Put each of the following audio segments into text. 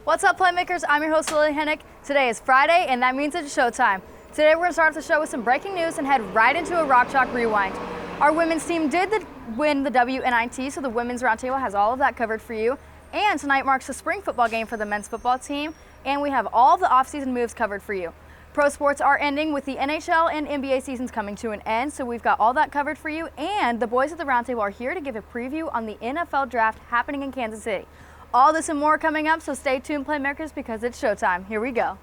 What's up, Playmakers? I'm your host, Lily Hennick. Today is Friday, and that means it's showtime. Today, we're going to start off the show with some breaking news and head right into a Rock Chalk Rewind. Our women's team did win the WNIT, so the Women's Roundtable has all of that covered for you. And tonight marks the spring football game for the men's football team, and we have all the off-season moves covered for you. Pro sports are ending with the NHL and NBA seasons coming to an end, so we've got all that covered for you. And the boys at the Roundtable are here to give a preview on the NFL draft happening in Kansas City. All this and more coming up, so stay tuned, Playmakers, because it's showtime. Here we go.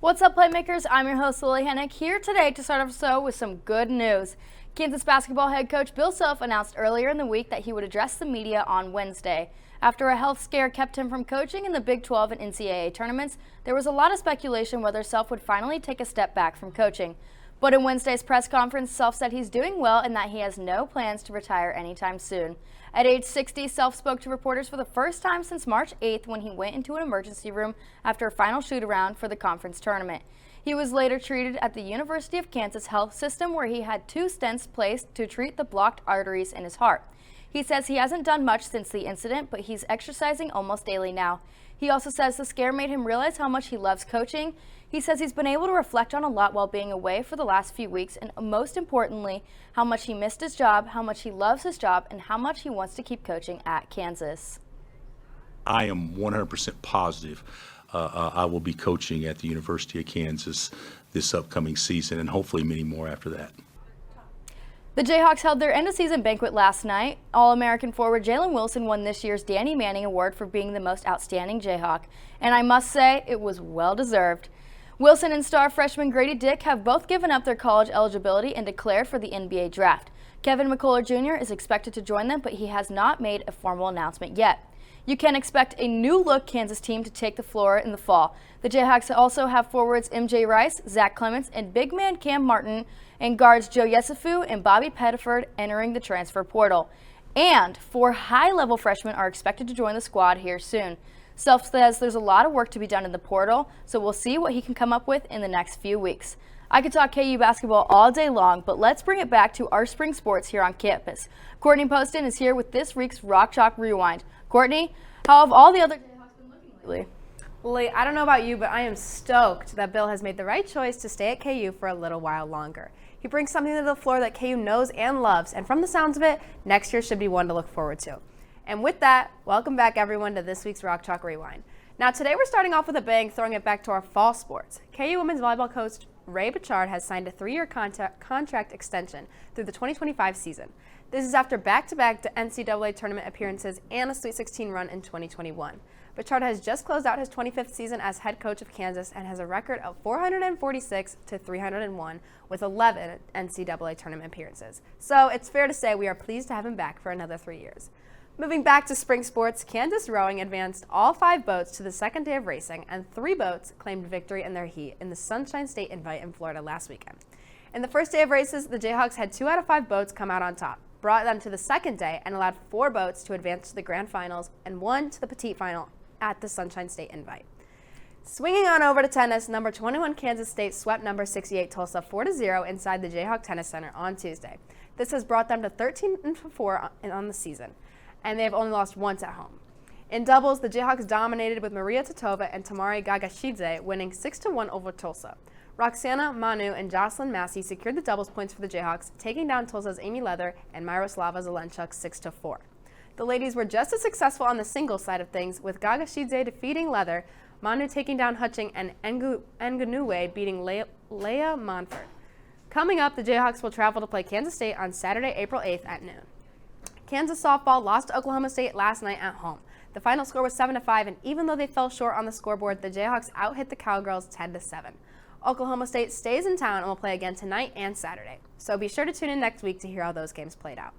What's up, Playmakers? I'm your host, Lily Hennick, here today to start off the show with some good news. Kansas basketball head coach Bill Self announced earlier in the week that he would address the media on Wednesday. After a health scare kept him from coaching in the Big 12 and NCAA tournaments, there was a lot of speculation whether Self would finally take a step back from coaching. But in Wednesday's press conference, Self said he's doing well and that he has no plans to retire anytime soon. At age 60, Self spoke to reporters for the first time since March 8th when he went into an emergency room after a final shoot-around for the conference tournament. He was later treated at the University of Kansas Health System, where he had 2 stents placed to treat the blocked arteries in his heart. He says he hasn't done much since the incident, but he's exercising almost daily now. He also says the scare made him realize how much he loves coaching. He says he's been able to reflect on a lot while being away for the last few weeks, and most importantly, how much he missed his job, how much he loves his job, and how much he wants to keep coaching at Kansas. I am 100% positive I will be coaching at the University of Kansas this upcoming season, and hopefully many more after that. The Jayhawks held their end-of-season banquet last night. All-American forward Jalen Wilson won this year's Danny Manning Award for being the most outstanding Jayhawk, and I must say it was well-deserved. Wilson and star freshman Grady Dick have both given up their college eligibility and declared for the NBA draft. Kevin McCullough Jr. is expected to join them, but he has not made a formal announcement yet. You can expect a new-look Kansas team to take the floor in the fall. The Jayhawks also have forwards MJ Rice, Zach Clements, and big man Cam Martin, and guards Joe Yesufu and Bobby Pettiford entering the transfer portal. And 4 high-level freshmen are expected to join the squad here soon. Self says there's a lot of work to be done in the portal, so we'll see what he can come up with in the next few weeks. I could talk KU basketball all day long, but let's bring it back to our spring sports here on campus. Courtney Poston is here with this week's Rock Chalk Rewind. Courtney, how have all the other Jayhawks been looking lately? Lily, I don't know about you, but I am stoked that Bill has made the right choice to stay at KU for a little while longer. He brings something to the floor that KU knows and loves, and from the sounds of it, next year should be one to look forward to. And with that, welcome back everyone to this week's Rock Chalk Rewind. Now today we're starting off with a bang, throwing it back to our fall sports. KU women's volleyball coach Ray Bichard has signed a 3-year contract extension through the 2025 season. This is after back-to-back NCAA tournament appearances and a Sweet 16 run in 2021. Bichard has just closed out his 25th season as head coach of Kansas and has a record of 446 to 301 with 11 NCAA tournament appearances. So it's fair to say we are pleased to have him back for another 3 years. Moving back to spring sports, Kansas rowing advanced all 5 boats to the second day of racing, and 3 boats claimed victory in their heat in the Sunshine State Invite in Florida last weekend. In the first day of races, the Jayhawks had 2 out of 5 boats come out on top, brought them to the second day, and allowed 4 boats to advance to the grand finals and 1 to the petite final at the Sunshine State Invite. Swinging on over to tennis, number 21 Kansas State swept number 68 Tulsa 4-0 inside the Jayhawk Tennis Center on Tuesday. This has brought them to 13-4 on the season, and they have only lost once at home. In doubles, the Jayhawks dominated with Maria Titova and Tamari Gagashidze winning 6-1 over Tulsa. Roxana Manu and Jocelyn Massey secured the doubles points for the Jayhawks, taking down Tulsa's Amy Leather and Miroslava Zelenchuk 6-4. The ladies were just as successful on the singles side of things, with Gagashidze defeating Leather, Manu taking down Hutching, and Nganuwe beating Leah Monfort. Coming up, the Jayhawks will travel to play Kansas State on Saturday, April 8th at noon. Kansas softball lost to Oklahoma State last night at home. The final score was 7-5, and even though they fell short on the scoreboard, the Jayhawks out-hit the Cowgirls 10-7. Oklahoma State stays in town and will play again tonight and Saturday, so be sure to tune in next week to hear how those games played out.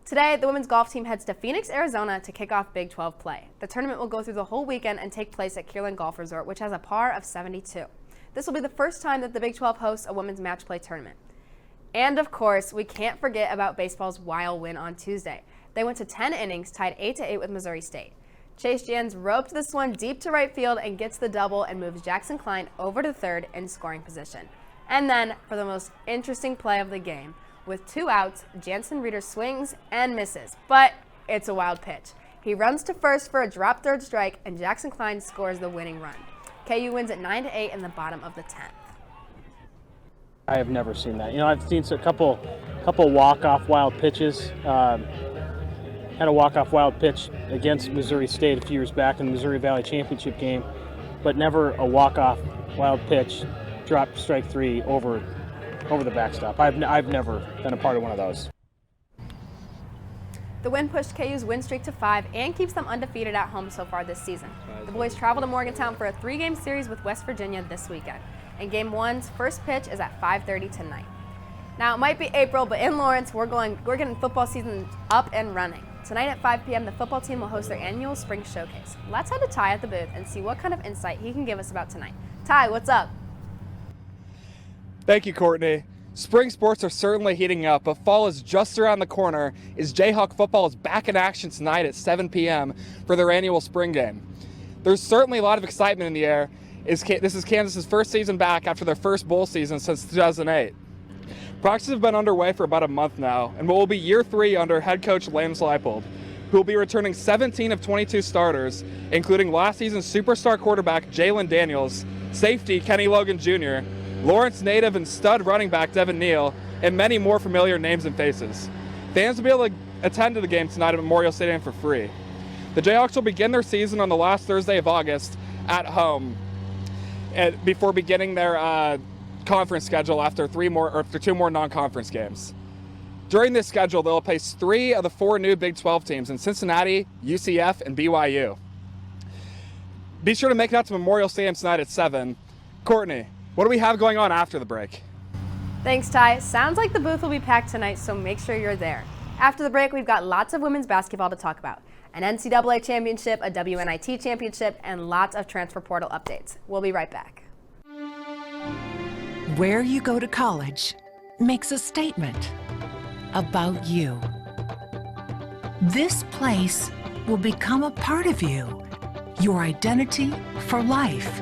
Today, the women's golf team heads to Phoenix, Arizona to kick off Big 12 play. The tournament will go through the whole weekend and take place at Kierland Golf Resort, which has a par of 72. This will be the first time that the Big 12 hosts a women's match play tournament. And of course, we can't forget about baseball's wild win on Tuesday. They went to 10 innings, tied 8-8 with Missouri State. Chase Jans roped this one deep to right field and gets the double and moves Jackson Klein over to third in scoring position. And then, for the most interesting play of the game, with 2 outs, Jansen Reeder swings and misses, but it's a wild pitch. He runs to first for a drop third strike, and Jackson Klein scores the winning run. KU wins at 9-8 in the bottom of the 10th. I have never seen that. I've seen a couple walk-off wild pitches. Had a walk-off wild pitch against Missouri State a few years back in the Missouri Valley Championship game, but never a walk-off wild pitch, drop strike 3 over the backstop. I've never been a part of one of those. The win pushed KU's win streak to 5 and keeps them undefeated at home so far this season. The boys travel to Morgantown for a 3-game series with West Virginia this weekend, and Game 1's first pitch is at 5:30 tonight. Now, it might be April, but in Lawrence, we're getting football season up and running. Tonight at 5 p.m., the football team will host their annual spring showcase. Let's head to Ty at the booth and see what kind of insight he can give us about tonight. Ty, what's up? Thank you, Courtney. Spring sports are certainly heating up, but fall is just around the corner as Jayhawk football is back in action tonight at 7 p.m. for their annual spring game. There's certainly a lot of excitement in the air. This is Kansas's first season back after their first bowl season since 2008. Practices have been underway for about a month now, and what will be year 3 under head coach Lance Leipold, who will be returning 17 of 22 starters, including last season's superstar quarterback Jalen Daniels, safety Kenny Logan Jr., Lawrence native and stud running back Devin Neal, and many more familiar names and faces. Fans will be able to attend to the game tonight at Memorial Stadium for free. The Jayhawks will begin their season on the last Thursday of August at home, before beginning their conference schedule after 2 more non-conference games. During this schedule, they'll face 3 of the 4 new Big 12 teams in Cincinnati, UCF, and BYU. Be sure to make it out to Memorial Stadium tonight at 7. Courtney, what do we have going on after the break? Thanks, Ty. Sounds like the booth will be packed tonight, so make sure you're there. After the break, we've got lots of women's basketball to talk about. An NCAA championship, a WNIT championship, and lots of transfer portal updates. We'll be right back. Where you go to college makes a statement about you. This place will become a part of you, your identity for life.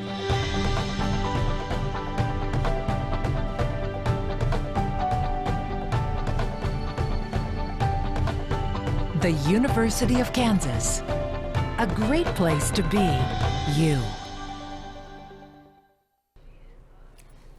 The University of Kansas, a great place to be you.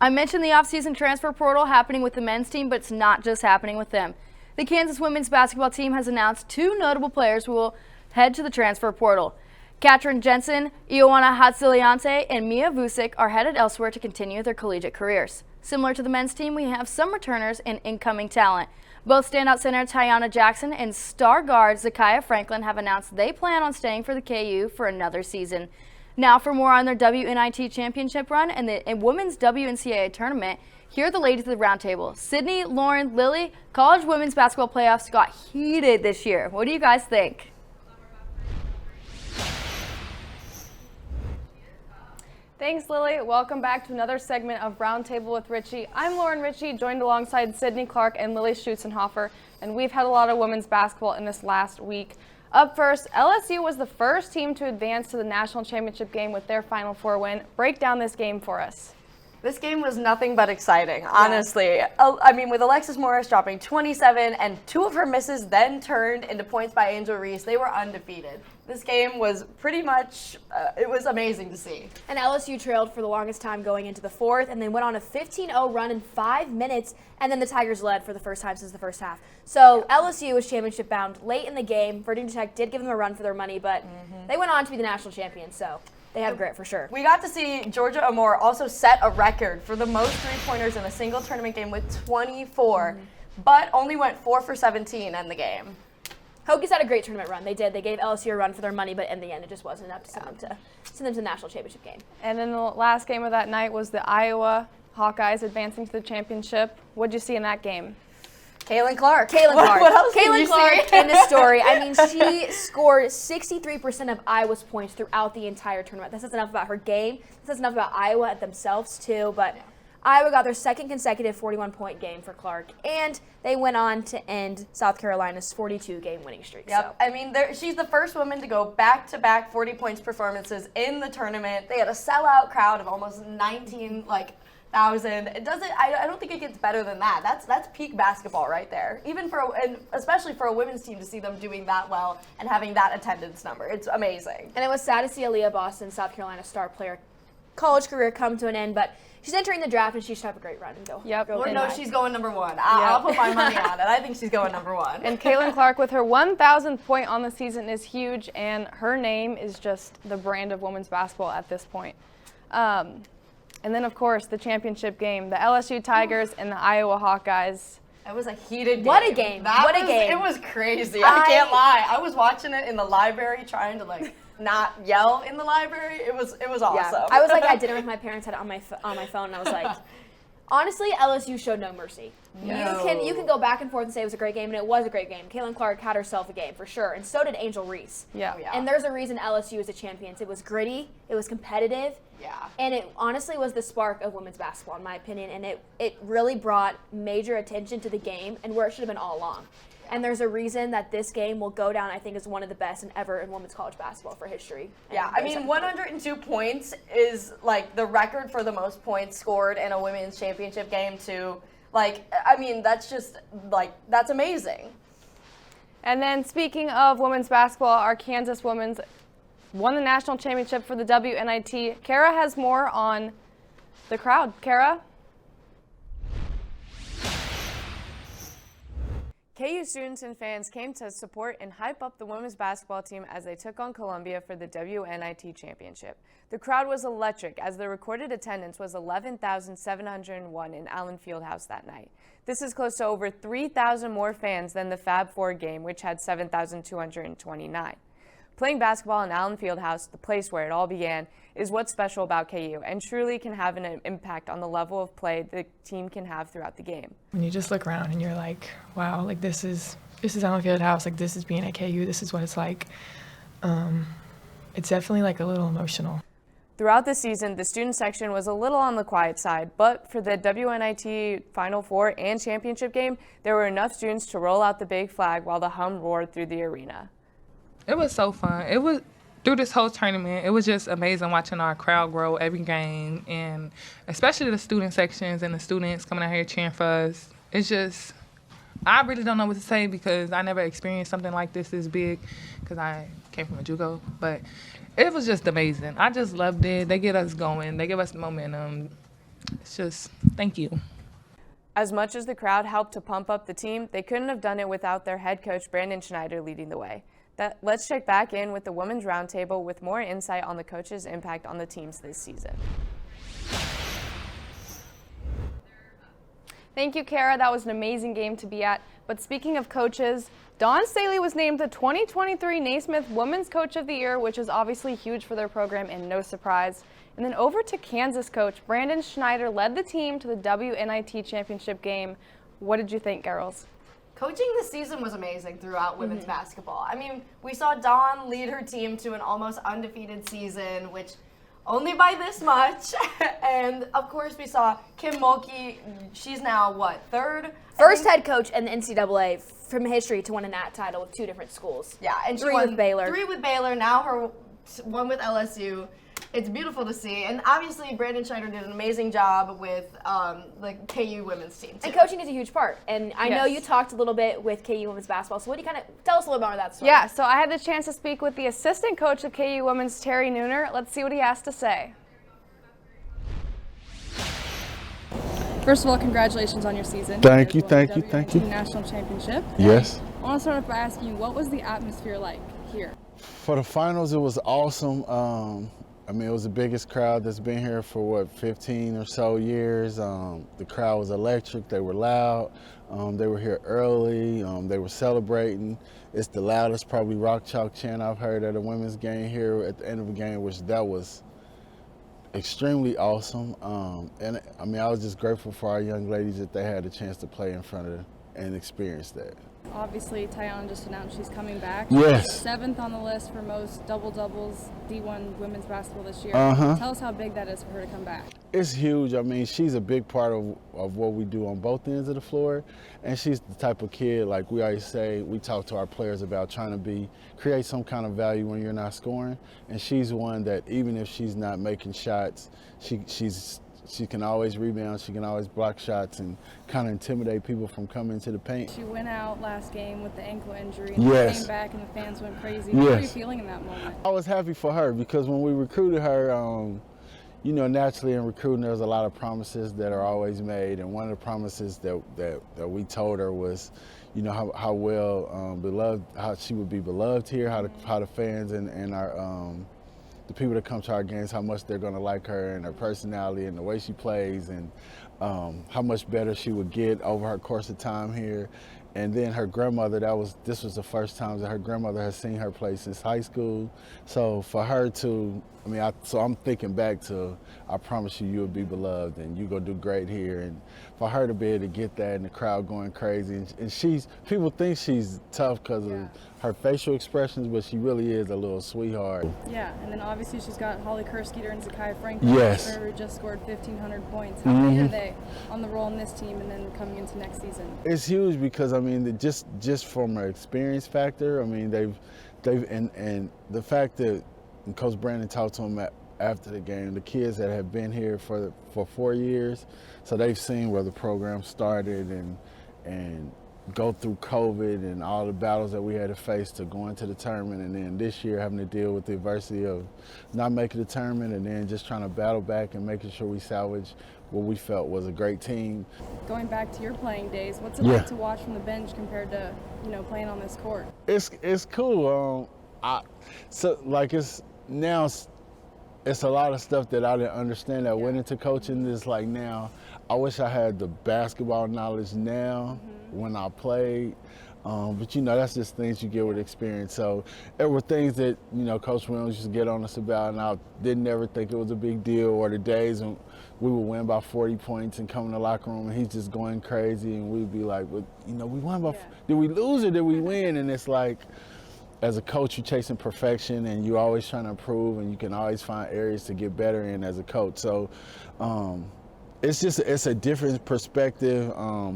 I mentioned the offseason transfer portal happening with the men's team, but it's not just happening with them. The Kansas women's basketball team has announced 2 notable players who will head to the transfer portal. Katrin Jensen, Ioana Hatziliante, and Mia Vucic are headed elsewhere to continue their collegiate careers. Similar to the men's team, we have some returners and incoming talent. Both standout center Tiana Jackson and star guard Zakiya Franklin have announced they plan on staying for the KU for another season. Now for more on their WNIT championship run and the women's WNCAA tournament, here are the ladies of the roundtable. Sydney, Lauren, Lily, college women's basketball playoffs got heated this year. What do you guys think? Thanks, Lily. Welcome back to another segment of Roundtable with Richie. I'm Lauren Ritchie, joined alongside Sydney Clark and Lily Schutzenhofer, and we've had a lot of women's basketball in this last week. Up first, LSU was the first team to advance to the national championship game with their Final Four win. Break down this game for us. This game was nothing but exciting, honestly. I mean, with Alexis Morris dropping 27 and 2 of her misses then turned into points by Angel Reese, they were undefeated. This game was pretty much, it was amazing to see. And LSU trailed for the longest time going into the 4th and then went on a 15-0 run in 5 minutes, and then the Tigers led for the first time since the first half. So LSU was championship bound late in the game. Virginia Tech did give them a run for their money, but they went on to be the national champions, so they have grit for sure. We got to see Georgia Amore also set a record for the most three-pointers in a single tournament game with 24, but only went 4 for 17 in the game. Hokies had a great tournament run. They did. They gave LSU a run for their money, but in the end, it just wasn't enough to send them to the national championship game. And then the last game of that night was the Iowa Hawkeyes advancing to the championship. What did you see in that game? Kaylin Clark. What else did you see? in the story. I mean, she scored 63% of Iowa's points throughout the entire tournament. That says enough about her game. That says enough about Iowa themselves, too. But Iowa got their second consecutive 41-point game for Clark, and they went on to end South Carolina's 42-game winning streak. Yep. So. I mean, she's the first woman to go back-to-back 40 points performances in the tournament. They had a sellout crowd of almost 19,000. It doesn't. I don't think it gets better than that. That's peak basketball right there. Even and especially for a women's team to see them doing that well and having that attendance number. It's amazing. And it was sad to see Aaliyah Boston, South Carolina star player, college career come to an end, but she's entering the draft and she should have a great run and go. Yep. Lord knows she's going number one. I'll put my money on it. I think she's going number one. And Caitlin Clark with her 1,000th point on the season is huge, and her name is just the brand of women's basketball at this point. And then, of course, the championship game, the LSU Tigers and the Iowa Hawkeyes. It was a heated game. What a game. What a game. It was crazy. I can't lie. I was watching it in the library trying to, not yell in the library. It was awesome. Yeah. I was at dinner with my parents, had it on my phone, and I was like, honestly, LSU showed no mercy. No. You can go back and forth and say it was a great game, and it was a great game. Caitlin Clark had herself a game for sure, and so did Angel Reese. Yeah. And there's a reason LSU is a champion. It was gritty, it was competitive, and it honestly was the spark of women's basketball, in my opinion, and it really brought major attention to the game and where it should have been all along. And there's a reason that this game will go down, I think, as one of the best ever in women's college basketball for history. Yeah, I mean, 102 points is the record for the most points scored in a women's championship game too. That's just that's amazing. And then speaking of women's basketball, our Kansas women's won the national championship for the WNIT. Kara has more on the crowd. Kara? KU students and fans came to support and hype up the women's basketball team as they took on Columbia for the WNIT championship. The crowd was electric as the recorded attendance was 11,701 in Allen Fieldhouse that night. This is close to over 3,000 more fans than the Fab Four game, which had 7,229. Playing basketball in Allen Fieldhouse, the place where it all began, is what's special about KU and truly can have an impact on the level of play the team can have throughout the game. When you just look around and you're like, wow, this is Allen Fieldhouse, this is being at KU, this is what it's like. It's definitely a little emotional. Throughout the season, the student section was a little on the quiet side, but for the WNIT Final Four and championship game, there were enough students to roll out the big flag while the hum roared through the arena. It was so fun. It was through this whole tournament. It was just amazing watching our crowd grow every game, and especially the student sections and the students coming out here cheering for us. It's just, I really don't know what to say because I never experienced something like this big because I came from a JUCO, but it was just amazing. I just loved it. They get us going. They give us momentum. It's just, thank you. As much as the crowd helped to pump up the team, they couldn't have done it without their head coach, Brandon Schneider, leading the way. Let's check back in with the Women's Roundtable with more insight on the coach's impact on the teams this season. Thank you, Kara. That was an amazing game to be at. But speaking of coaches, Dawn Staley was named the 2023 Naismith Women's Coach of the Year, which is obviously huge for their program and no surprise. And then over to Kansas coach Brandon Schneider led the team to the WNIT championship game. What did you think, girls? Coaching this season was amazing throughout women's basketball. I mean, we saw Dawn lead her team to an almost undefeated season, which only by this much. And of course, we saw Kim Mulkey. She's now third? First head coach in the NCAA from history to win a NAT title with two different schools. Yeah, and she Three won with Baylor. 3 with Baylor. Now her one with LSU. It's beautiful to see, and obviously Brandon Schneider did an amazing job with the KU women's team too. And coaching is a huge part. And I know you talked a little bit with KU women's basketball. So what do you tell us a little bit about that story? Yeah, so I had the chance to speak with the assistant coach of KU women's, Terry Nooner. Let's see what he has to say. First of all, congratulations on your season. Thank you. National championship. Yes. I want to start off by asking you, what was the atmosphere like here? For the finals, it was awesome. It was the biggest crowd that's been here for 15 or so years. The crowd was electric. They were loud. They were here early. They were celebrating. It's the loudest probably rock chalk chant I've heard at a women's game here at the end of a game, which that was extremely awesome. I was just grateful for our young ladies that they had a chance to play in front of and experience that. Obviously, Tiana just announced she's coming back. Yes. 7th on the list for most double-doubles D1 women's basketball this year. Uh-huh. Tell us how big that is for her to come back. It's huge. I mean, she's a big part of what we do on both ends of the floor. And she's the type of kid, like we always say, we talk to our players about trying to create some kind of value when you're not scoring. And she's one that even if she's not making shots, she can always rebound, she can always block shots and kind of intimidate people from coming to the paint. She went out last game with the ankle injury and Yes. came back and the fans went crazy. Yes. How were you feeling in that moment? I was happy for her because when we recruited her, you know, naturally in recruiting, there's a lot of promises that are always made. And one of the promises that we told her was, you know, how well beloved, how she would be beloved here, how the fans and our, the people that come to our games, how much they're going to like her and her personality and the way she plays and how much better she would get over her course of time here. And then her grandmother, this was the first time that her grandmother has seen her play since high school. So for her to, so I'm thinking back to, I promise you'll be beloved and you're gonna do great here. And for her to be able to get that and the crowd going crazy, and people think she's tough because of her facial expressions, but she really is a little sweetheart. Yeah, and then obviously she's got Holly Kerskeeter and Zakiya Franklin, Yes. who just scored 1,500 points. How big are they on the role in this team and then coming into next season? It's huge because just from an experience factor, they've and the fact that Coach Brandon talked to them after the game, the kids that have been here for 4 years, so they've seen where the program started and go through COVID and all the battles that we had to face to go into the tournament, and then this year having to deal with the adversity of not making the tournament and then just trying to battle back and making sure we salvage what we felt was a great team. Going back to your playing days, what's it like to watch from the bench compared to, playing on this court? It's cool. It's a lot of stuff that I didn't understand that went into coaching. It's like now, I wish I had the basketball knowledge now when I played. But that's just things you get with experience. So there were things that, Coach Williams used to get on us about, and I didn't ever think it was a big deal, or the days when we would win by 40 points and come in the locker room and he's just going crazy and we'd be like, well, we won by, did we lose or did we win? And it's like, as a coach, you're chasing perfection and you're always trying to improve, and you can always find areas to get better in as a coach. So it's a different perspective,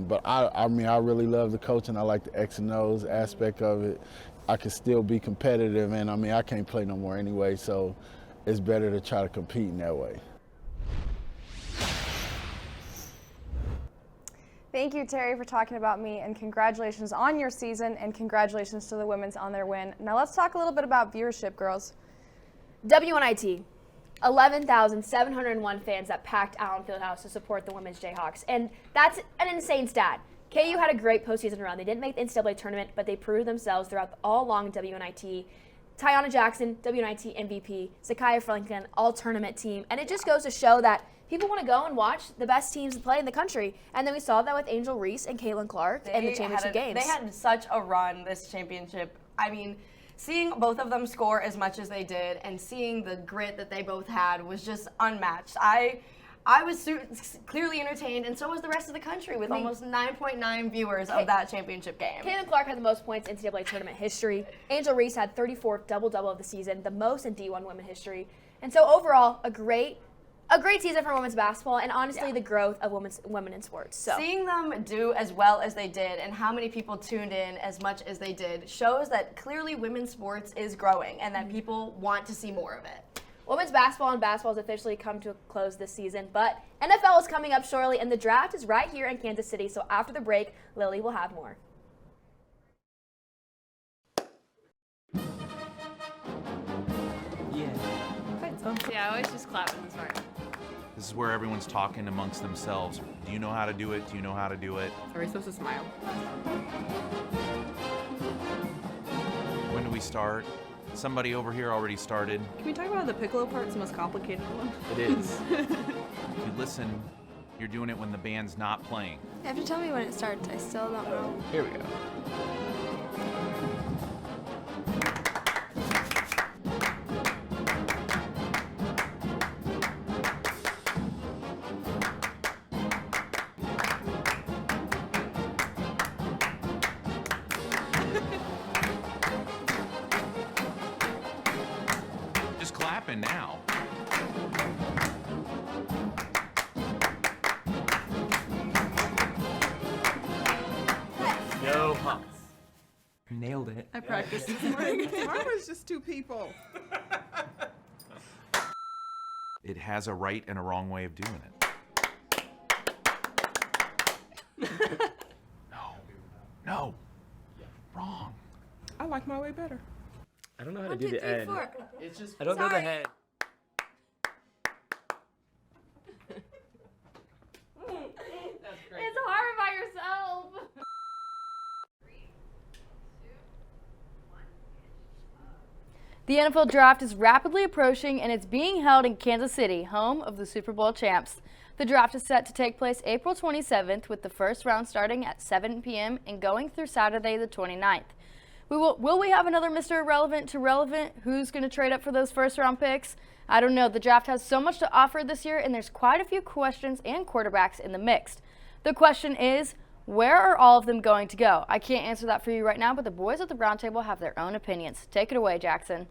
but I really love the coaching. I like the X and O's aspect of it. I can still be competitive, and I can't play no more anyway, so it's better to try to compete in that way. Thank you, Terry, for talking about me, and congratulations on your season, and congratulations to the women's on their win. Now let's talk a little bit about viewership, girls. WNIT, 11,701 fans that packed Allen Fieldhouse to support the women's Jayhawks, and that's an insane stat. KU had a great postseason run. They didn't make the NCAA tournament, but they proved themselves throughout all along WNIT. Tiana Jackson, WNIT MVP, Zakiya Franklin, all-tournament team, and it just goes to show that people want to go and watch the best teams play in the country. And then we saw that with Angel Reese and Caitlin Clark in the championship games. They had such a run this championship. Seeing both of them score as much as they did and seeing the grit that they both had was just unmatched. I was clearly entertained, and so was the rest of the country with almost 9.9 viewers of that championship game. Caitlin Clark had the most points in NCAA tournament history. Angel Reese had 34 double-double of the season, the most in D1 women history. And so overall, a great season for women's basketball, and honestly, the growth of women in sports. So seeing them do as well as they did and how many people tuned in as much as they did shows that clearly women's sports is growing and that people want to see more of it. Women's basketball and basketball has officially come to a close this season, but NFL is coming up shortly, and the draft is right here in Kansas City. So after the break, Lily will have more. Yeah, I always just clap in this part. This is where everyone's talking amongst themselves. Do you know how to do it? Do you know how to do it? Are we supposed to smile? When do we start? Somebody over here already started. Can we talk about the piccolo part? It's the most complicated one. It is. If you listen, you're doing it when the band's not playing. You have to tell me when it starts. I still don't know. Here we go. happen now? No humps. Nailed it. I practiced this morning. Tomorrow is just two people. It has a right and a wrong way of doing it. No. Wrong. I like my way better. I don't know how to do the end. It's just. I don't know the head. It's hard by yourself. The NFL Draft is rapidly approaching and it's being held in Kansas City, home of the Super Bowl champs. The draft is set to take place April 27th with the first round starting at 7 p.m. and going through Saturday the 29th. Will we have another Mr. Irrelevant to Relevant? Who's going to trade up for those first round picks? I don't know. The draft has so much to offer this year and there's quite a few questions and quarterbacks in the mix. The question is, where are all of them going to go? I can't answer that for you right now, but the boys at the roundtable have their own opinions. Take it away, Jackson.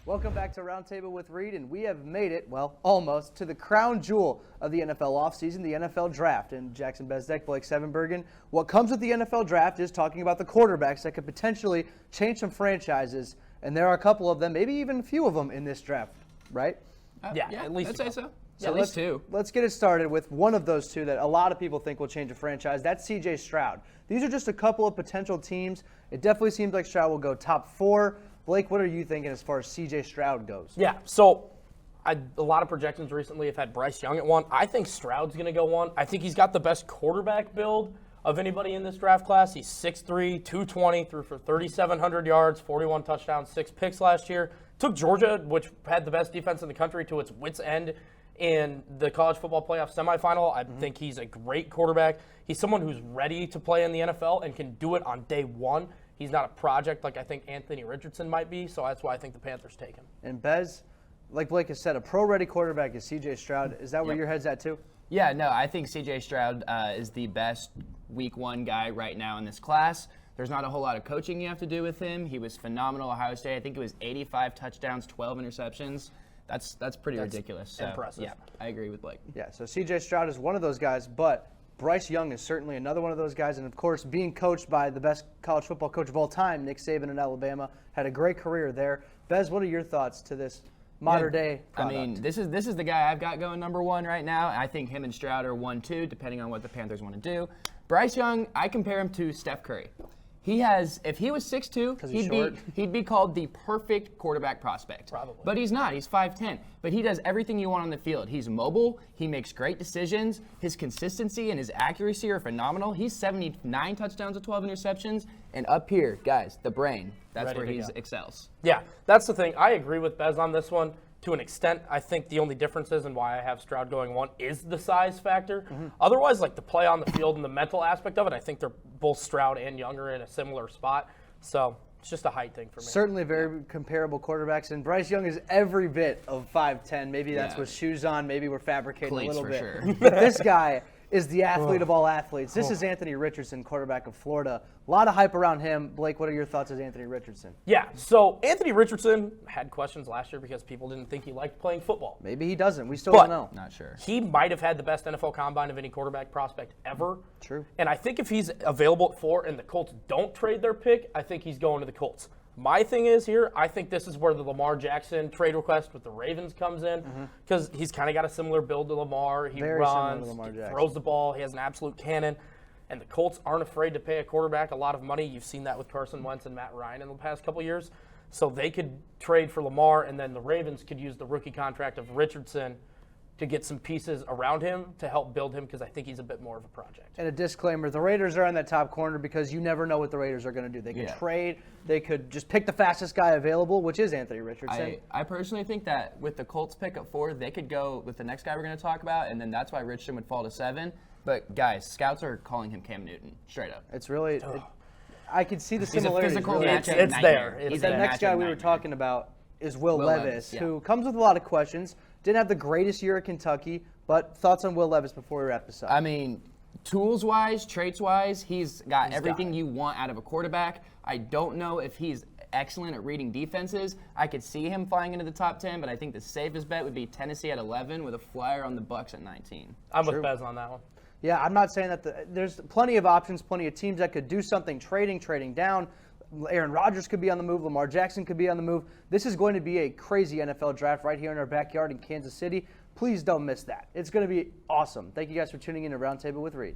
Welcome back to Roundtable with Reed, and we have made it, well, almost, to the crown jewel of the NFL offseason, the NFL Draft. And Jackson Bezdek, Blake Sevenbergen, what comes with the NFL Draft is talking about the quarterbacks that could potentially change some franchises, and there are a couple of them, maybe even a few of them in this draft, right? Yeah, at least I'd say so. So At least two. Let's get it started with one of those two that a lot of people think will change a franchise. That's C.J. Stroud. These are just a couple of potential teams. It definitely seems like Stroud will go top 4. Blake, what are you thinking as far as C.J. Stroud goes? Yeah, so a lot of projections recently have had Bryce Young at 1. I think Stroud's going to go 1. I think he's got the best quarterback build of anybody in this draft class. He's 6'3", 220, threw for 3,700 yards, 41 touchdowns, 6 picks last year. Took Georgia, which had the best defense in the country, to its wits' end in the college football playoff semifinal. I think he's a great quarterback. He's someone who's ready to play in the NFL and can do it on day one. He's not a project like I think Anthony Richardson might be, so that's why I think the Panthers take him. And Bez, like Blake has said, a pro-ready quarterback is C.J. Stroud. Is that where your head's at too? Yeah, no, I think C.J. Stroud is the best week 1 guy right now in this class. There's not a whole lot of coaching you have to do with him. He was phenomenal at Ohio State. I think it was 85 touchdowns, 12 interceptions. That's pretty ridiculous. So, impressive. Yeah, I agree with Blake. Yeah, so C.J. Stroud is one of those guys, but Bryce Young is certainly another one of those guys, and of course, being coached by the best college football coach of all time, Nick Saban in Alabama, had a great career there. Bez, what are your thoughts to this modern-day product? I mean, this is the guy I've got going number 1 right now. I think him and Stroud are 1-2, depending on what the Panthers want to do. Bryce Young, I compare him to Steph Curry. He has, if he was 6'2", he'd be called the perfect quarterback prospect. Probably. But he's not. He's 5'10". But he does everything you want on the field. He's mobile. He makes great decisions. His consistency and his accuracy are phenomenal. He's 79 touchdowns with 12 interceptions. And up here, guys, the brain. That's Ready where to he go. excels. Yeah, that's the thing. I agree with Bez on this one. To an extent, I think the only difference is, and why I have Stroud going 1, is the size factor. Otherwise, like the play on the field and the mental aspect of it, I think they're both Stroud and Young are in a similar spot. So it's just a height thing for me. Certainly very comparable quarterbacks, and Bryce Young is every bit of 5'10". Maybe that's with shoes on. Maybe we're fabricating Cleats a little for bit. sure. But this guy is the athlete of all athletes. This is Anthony Richardson, quarterback of Florida. A lot of hype around him. Blake, what are your thoughts as Anthony Richardson? Yeah, so Anthony Richardson had questions last year because people didn't think he liked playing football. Maybe he doesn't. We still don't know. Not sure. He might have had the best NFL combine of any quarterback prospect ever. True. And I think if he's available at 4 and the Colts don't trade their pick, I think he's going to the Colts. My thing is here, I think this is where the Lamar Jackson trade request with the Ravens comes in, because he's kind of got a similar build to Lamar. He Very similar runs, to Lamar he Jackson. throws the ball, he has an absolute cannon. And the Colts aren't afraid to pay a quarterback a lot of money. You've seen that with Carson Wentz and Matt Ryan in the past couple years. So they could trade for Lamar, and then the Ravens could use the rookie contract of Richardson to get some pieces around him to help build him, because I think he's a bit more of a project. And a disclaimer, the Raiders are in that top corner because you never know what the Raiders are going to do. They could trade. They could just pick the fastest guy available, which is Anthony Richardson. I personally think that with the Colts pick at 4, they could go with the next guy we're going to talk about, and then that's why Richardson would fall to 7. But, guys, scouts are calling him Cam Newton, straight up. It's really I can see the He's a similarities. physical really. matchup It's nightmare. there. He's But a that next matchup guy we were nightmare. talking about is Will Will Levis, Levis, yeah. who comes with a lot of questions. Didn't have the greatest year at Kentucky, but thoughts on Will Levis before we wrap this up? I mean, tools-wise, traits-wise, he's got He's everything got it. you want out of a quarterback. I don't know if he's excellent at reading defenses. I could see him flying into the top 10, but I think the safest bet would be Tennessee at 11 with a flyer on the Bucs at 19. I'm with Bez on that one. Yeah, I'm not saying that there's plenty of options, plenty of teams that could do something, trading down. Aaron Rodgers could be on the move. Lamar Jackson could be on the move. This is going to be a crazy NFL draft right here in our backyard in Kansas City. Please don't miss that. It's going to be awesome. Thank you guys for tuning in to Roundtable with Reed.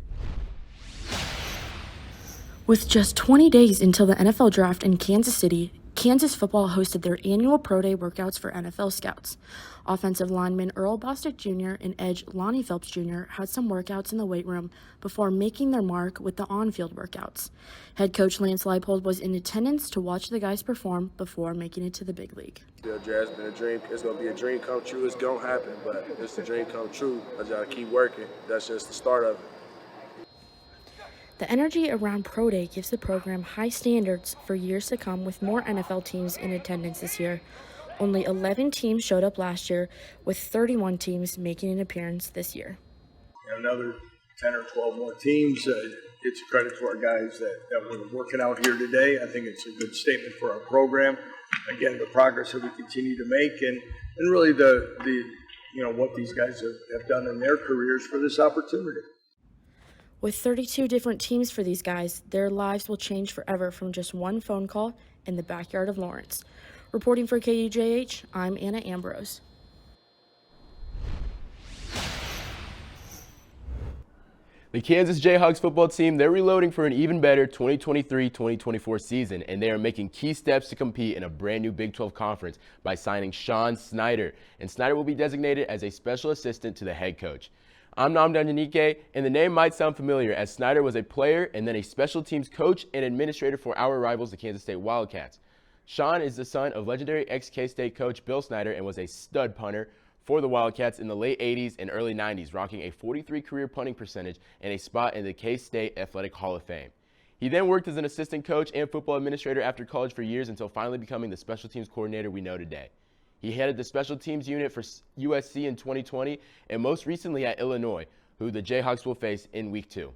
With just 20 days until the NFL draft in Kansas City, Kansas football hosted their annual Pro Day workouts for NFL scouts. Offensive lineman Earl Bostic Jr. and edge Lonnie Phelps Jr. had some workouts in the weight room before making their mark with the on-field workouts. Head coach Lance Leipold was in attendance to watch the guys perform before making it to the big league. Yeah, Jazz, been a dream. It's going to be a dream come true. It's going to happen, but it's a dream come true. I just got to keep working. That's just the start of it. The energy around Pro Day gives the program high standards for years to come, with more NFL teams in attendance this year. Only 11 teams showed up last year, with 31 teams making an appearance this year. Another 10 or 12 more teams. It's a credit to our guys that were working out here today. I think it's a good statement for our program. Again, the progress that we continue to make, and really the what these guys have done in their careers for this opportunity. With 32 different teams for these guys, their lives will change forever from just one phone call in the backyard of Lawrence. Reporting for KUJH, I'm Anna Ambrose. The Kansas Jayhawks football team, they're reloading for an even better 2023-2024 season, and they are making key steps to compete in a brand new Big 12 conference by signing Sean Snyder. And Snyder will be designated as a special assistant to the head coach. I'm Namdan Yanike, and the name might sound familiar, as Snyder was a player and then a special teams coach and administrator for our rivals, the Kansas State Wildcats. Sean is the son of legendary ex-K-State coach Bill Snyder and was a stud punter for the Wildcats in the late 80s and early 90s, rocking a 43 career punting percentage and a spot in the K-State Athletic Hall of Fame. He then worked as an assistant coach and football administrator after college for years until finally becoming the special teams coordinator we know today. He headed the special teams unit for USC in 2020 and most recently at Illinois, who the Jayhawks will face in Week 2.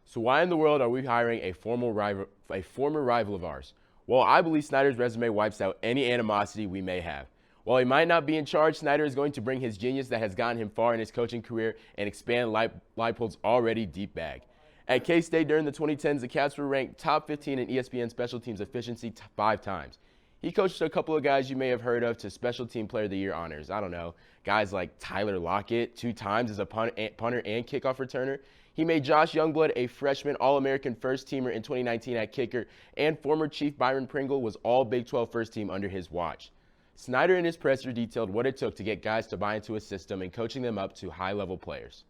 So why in the world are we hiring a former rival of ours? Well, I believe Snyder's resume wipes out any animosity we may have. While he might not be in charge, Snyder is going to bring his genius that has gotten him far in his coaching career and expand Leipold's already deep bag. At K-State during the 2010s, the Cats were ranked top 15 in ESPN special teams efficiency 5 times. He coached a couple of guys you may have heard of to Special Team Player of the Year honors. I don't know, guys like Tyler Lockett 2 times as a punter and kickoff returner. He made Josh Youngblood a freshman All-American first teamer in 2019 at kicker, and former Chief Byron Pringle was all Big 12 first team under his watch. Snyder in his presser detailed what it took to get guys to buy into his system and coaching them up to high-level players.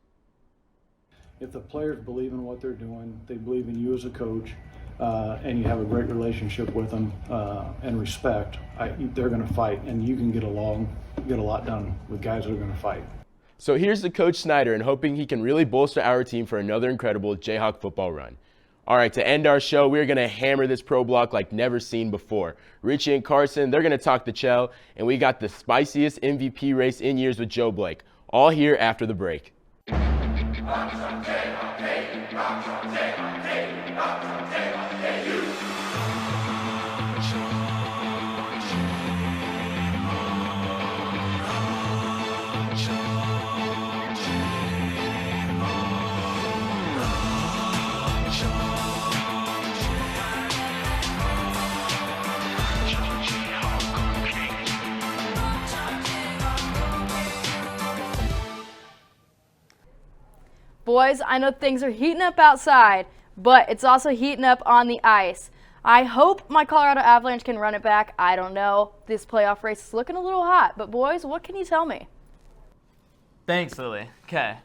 If the players believe in what they're doing, they believe in you as a coach, and you have a great relationship with them and respect, they're going to fight, and you can get a lot done with guys that are going to fight. So here's the Coach Snyder, and hoping he can really bolster our team for another incredible Jayhawk football run. All right, to end our show, we're going to hammer this pro block like never seen before. Richie and Carson, they're going to talk the Chell, and we got the spiciest MVP race in years with Joe Blake. All here after the break. Boys, I know things are heating up outside, but it's also heating up on the ice. I hope my Colorado Avalanche can run it back. I don't know. This playoff race is looking a little hot, but boys, what can you tell me? Thanks, Lily. Okay.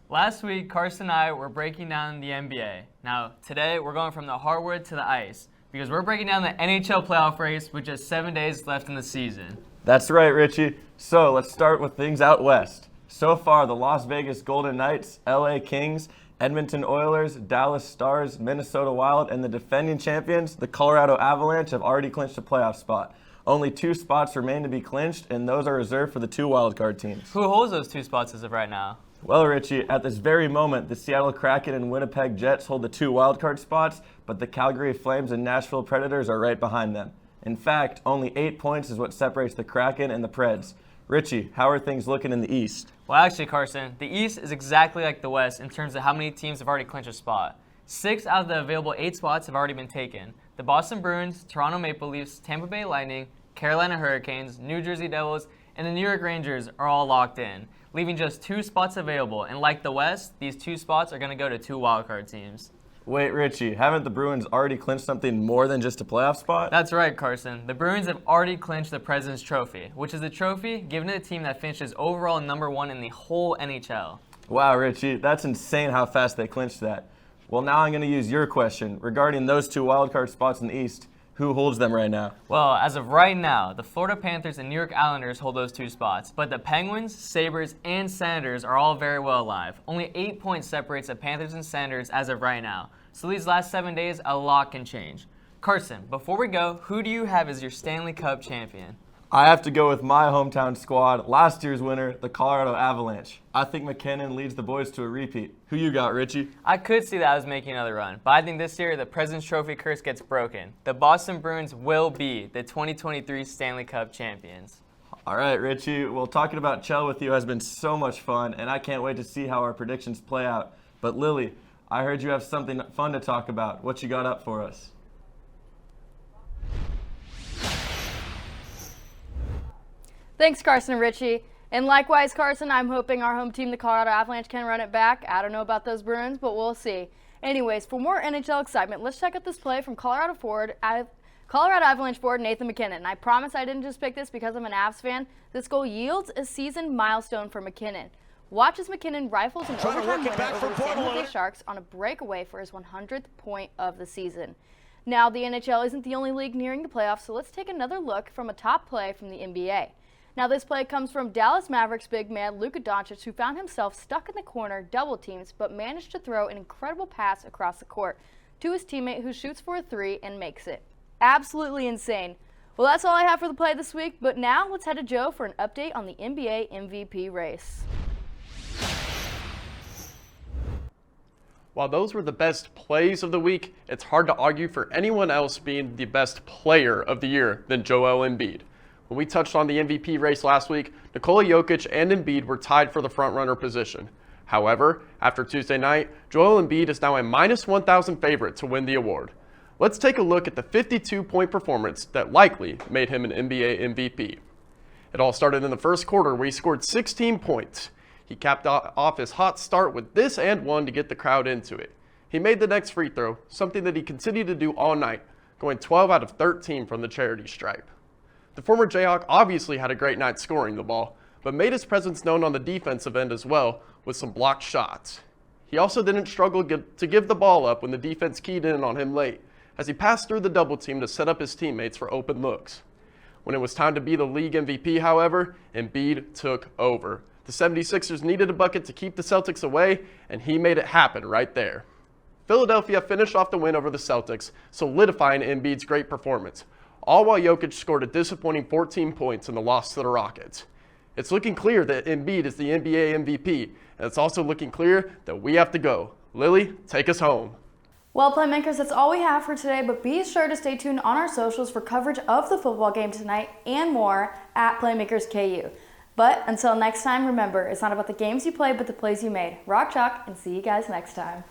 Last week, Carson and I were breaking down the NBA. Now, today, we're going from the hardwood to the ice because we're breaking down the NHL playoff race with just 7 days left in the season. That's right, Richie. So let's start with things out west. So far, the Las Vegas Golden Knights, LA Kings, Edmonton Oilers, Dallas Stars, Minnesota Wild, and the defending champions, the Colorado Avalanche, have already clinched a playoff spot. Only 2 spots remain to be clinched, and those are reserved for the 2 wildcard teams. Who holds those 2 spots as of right now? Well, Richie, at this very moment, the Seattle Kraken and Winnipeg Jets hold the 2 wildcard spots, but the Calgary Flames and Nashville Predators are right behind them. In fact, only 8 points is what separates the Kraken and the Preds. Richie, how are things looking in the East? Well, actually, Carson, the East is exactly like the West in terms of how many teams have already clinched a spot. 6 out of the available 8 spots have already been taken. The Boston Bruins, Toronto Maple Leafs, Tampa Bay Lightning, Carolina Hurricanes, New Jersey Devils, and the New York Rangers are all locked in, leaving just 2 spots available. And like the West, these 2 spots are going to go to 2 wildcard teams. Wait, Richie, haven't the Bruins already clinched something more than just a playoff spot? That's right, Carson. The Bruins have already clinched the President's Trophy, which is a trophy given to the team that finishes overall #1 in the whole NHL. Wow, Richie, that's insane how fast they clinched that. Well, now I'm going to use your question. Regarding those 2 wildcard spots in the East, who holds them right now? Well, as of right now, the Florida Panthers and New York Islanders hold those 2 spots, but the Penguins, Sabres, and Senators are all very well alive. Only 8 points separates the Panthers and Senators as of right now. So these last 7 days, a lot can change. Carson, before we go, who do you have as your Stanley Cup champion? I have to go with my hometown squad, last year's winner, the Colorado Avalanche. I think McKinnon leads the boys to a repeat. Who you got, Richie? I could see that as making another run, but I think this year the President's Trophy curse gets broken. The Boston Bruins will be the 2023 Stanley Cup champions. All right, Richie. Well, talking about Chell with you has been so much fun, and I can't wait to see how our predictions play out. But Lily, I heard you have something fun to talk about. What you got up for us? Thanks, Carson and Richie. And likewise, Carson, I'm hoping our home team, the Colorado Avalanche, can run it back. I don't know about those Bruins, but we'll see. Anyways, for more NHL excitement, let's check out this play from Colorado Avalanche forward Nathan MacKinnon. And I promise I didn't just pick this because I'm an Avs fan. This goal yields a season milestone for MacKinnon. Watch as MacKinnon rifles an overtime winner over the San Jose Sharks on a breakaway for his 100th point of the season. Now, the NHL isn't the only league nearing the playoffs, so let's take another look from a top play from the NBA. Now, this play comes from Dallas Mavericks big man Luka Doncic, who found himself stuck in the corner, double teams, but managed to throw an incredible pass across the court to his teammate, who shoots for a 3 and makes it. Absolutely insane. Well, that's all I have for the play this week, but now let's head to Joe for an update on the NBA MVP race. While those were the best plays of the week, it's hard to argue for anyone else being the best player of the year than Joel Embiid. When we touched on the MVP race last week, Nikola Jokic and Embiid were tied for the frontrunner position. However, after Tuesday night, Joel Embiid is now a -1,000 favorite to win the award. Let's take a look at the 52-point performance that likely made him an NBA MVP. It all started in the first quarter where he scored 16 points. He capped off his hot start with this and one to get the crowd into it. He made the next free throw, something that he continued to do all night, going 12 out of 13 from the charity stripe. The former Jayhawk obviously had a great night scoring the ball, but made his presence known on the defensive end as well with some blocked shots. He also didn't struggle to give the ball up when the defense keyed in on him late, as he passed through the double team to set up his teammates for open looks. When it was time to be the league MVP, however, Embiid took over. The 76ers needed a bucket to keep the Celtics away, and he made it happen right there. Philadelphia finished off the win over the Celtics, solidifying Embiid's great performance, all while Jokic scored a disappointing 14 points in the loss to the Rockets. It's looking clear that Embiid is the NBA MVP, and it's also looking clear that we have to go. Lily, take us home. Well, Playmakers, that's all we have for today, but be sure to stay tuned on our socials for coverage of the football game tonight and more at Playmakers KU. But until next time, remember, it's not about the games you play, but the plays you made. Rock chalk, and see you guys next time.